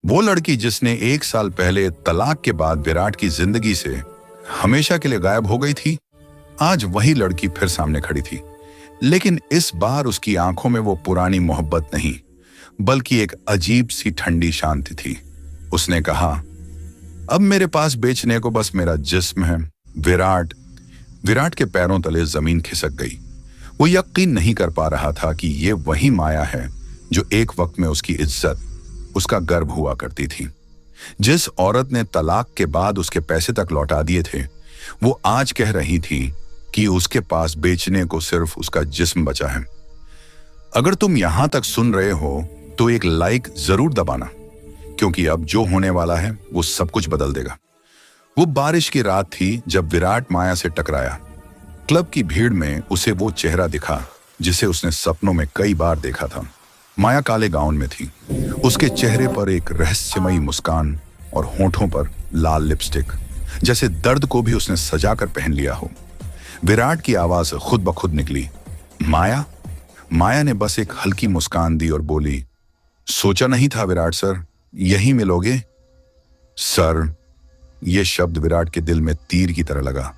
वो लड़की जिसने 1 साल पहले तलाक के बाद विराट की जिंदगी से हमेशा के लिए गायब हो गई थी, आज वही लड़की फिर सामने खड़ी थी। लेकिन इस बार उसकी आंखों में वो पुरानी मोहब्बत नहीं, बल्कि एक अजीब सी ठंडी शांति थी। उसने कहा, अब मेरे पास बेचने को बस मेरा जिस्म है। विराट के पैरों तले जमीन खिसक गई। वो यकीन नहीं कर पा रहा था कि ये वही माया है जो एक वक्त में उसकी इज्जत, उसका गर्व हुआ करती थी। जिस औरत ने तलाक के बाद उसके पैसे तक लौटा दिए थे, वो आज कह रही थी कि उसके पास बेचने को सिर्फ उसका जिस्म बचा है। अगर तुम यहां तक सुन रहे हो तो एक लाइक जरूर दबाना, क्योंकि अब जो होने वाला है वो सब कुछ बदल देगा। वो बारिश की रात थी जब विराट माया से टकराया। क्लब की भीड़ में उसे वो चेहरा दिखा जिसे उसने सपनों में कई बार देखा था। माया काले गाउन में थी। उसके चेहरे पर एक रहस्यमयी मुस्कान और होठों पर लाल लिपस्टिक, जैसे दर्द को भी उसने सजा कर पहन लिया हो। विराट की आवाज खुद ब खुद निकली, माया। माया ने बस एक हल्की मुस्कान दी और बोली, सोचा नहीं था विराट सर, यहीं मिलोगे। सर, यह शब्द विराट के दिल में तीर की तरह लगा।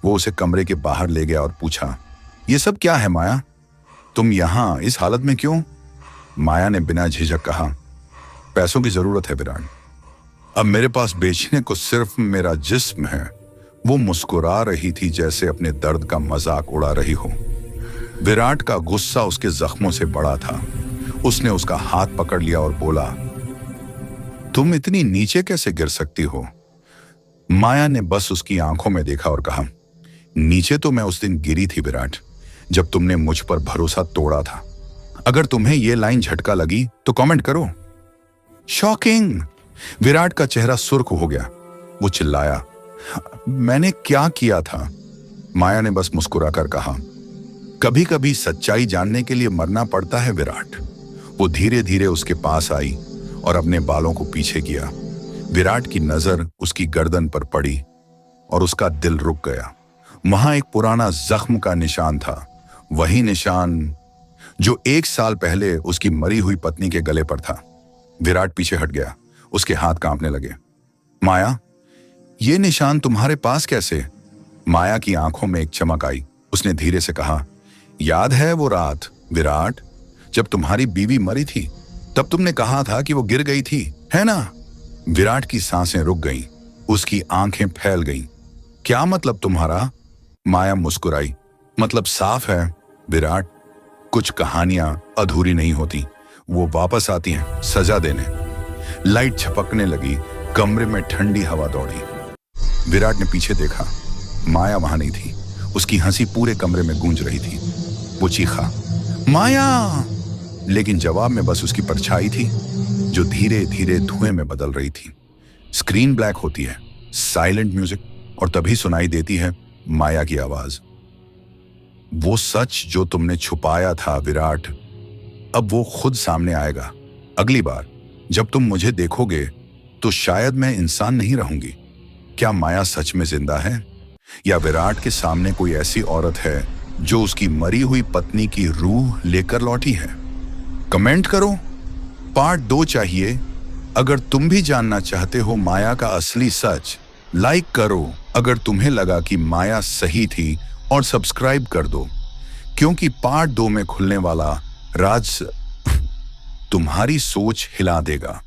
वो उसे कमरे के बाहर ले गया और पूछा, यह सब क्या है माया? तुम यहां इस हालत में क्यों? माया ने बिना झिझक कहा, पैसों की जरूरत है विराट। अब मेरे पास बेचने को सिर्फ मेरा जिस्म है। वो मुस्कुरा रही थी जैसे अपने दर्द का मजाक उड़ा रही हो। विराट का गुस्सा उसके जख्मों से बड़ा था। उसने उसका हाथ पकड़ लिया और बोला, तुम इतनी नीचे कैसे गिर सकती हो? माया ने बस उसकी आंखों में देखा और कहा, नीचे तो मैं उस दिन गिरी थी विराट, जब तुमने मुझ पर भरोसा तोड़ा था। अगर तुम्हें यह लाइन झटका लगी तो कमेंट करो। शॉकिंग! विराट का चेहरा सुर्ख हो गया। वो चिल्लाया, मैंने क्या किया था? माया ने बस मुस्कुराकर कहा, कभी कभी सच्चाई जानने के लिए मरना पड़ता है विराट। वो धीरे धीरे उसके पास आई और अपने बालों को पीछे किया। विराट की नजर उसकी गर्दन पर पड़ी और उसका दिल रुक गया। वहां एक पुराना जख्म का निशान था, वही निशान जो 1 साल पहले उसकी मरी हुई पत्नी के गले पर था। विराट पीछे हट गया। उसके हाथ कांपने लगे। माया, ये निशान तुम्हारे पास कैसे? माया की आंखों में एक चमक आई। उसने धीरे से कहा, याद है वो रात विराट, जब तुम्हारी बीवी मरी थी? तब तुमने कहा था कि वो गिर गई थी, है ना? विराट की सांसें रुक गईं, उसकी आंखें फैल गईं। क्या मतलब तुम्हारा? माया मुस्कुराई, मतलब साफ है विराट, कुछ कहानियां अधूरी नहीं होती, वो वापस आती हैं सजा देने। लाइट झपकने लगी, कमरे में ठंडी हवा दौड़ी। विराट ने पीछे देखा, माया वहां नहीं थी। उसकी हंसी पूरे कमरे में गूंज रही थी। वो चीखा, माया! लेकिन जवाब में बस उसकी परछाई थी, जो धीरे धीरे धुएं में बदल रही थी। स्क्रीन ब्लैक होती है, साइलेंट म्यूजिक, और तभी सुनाई देती है माया की आवाज, वो सच जो तुमने छुपाया था विराट, अब वो खुद सामने आएगा। अगली बार जब तुम मुझे देखोगे तो शायद मैं इंसान नहीं रहूंगी। क्या माया सच में जिंदा है, या विराट के सामने कोई ऐसी औरत है जो उसकी मरी हुई पत्नी की रूह लेकर लौटी है? कमेंट करो। पार्ट 2 चाहिए। अगर तुम भी जानना चाहते हो माया का असली सच, लाइक करो अगर तुम्हें लगा कि माया सही थी, और सब्सक्राइब कर दो, क्योंकि पार्ट 2 में खुलने वाला राज तुम्हारी सोच हिला देगा।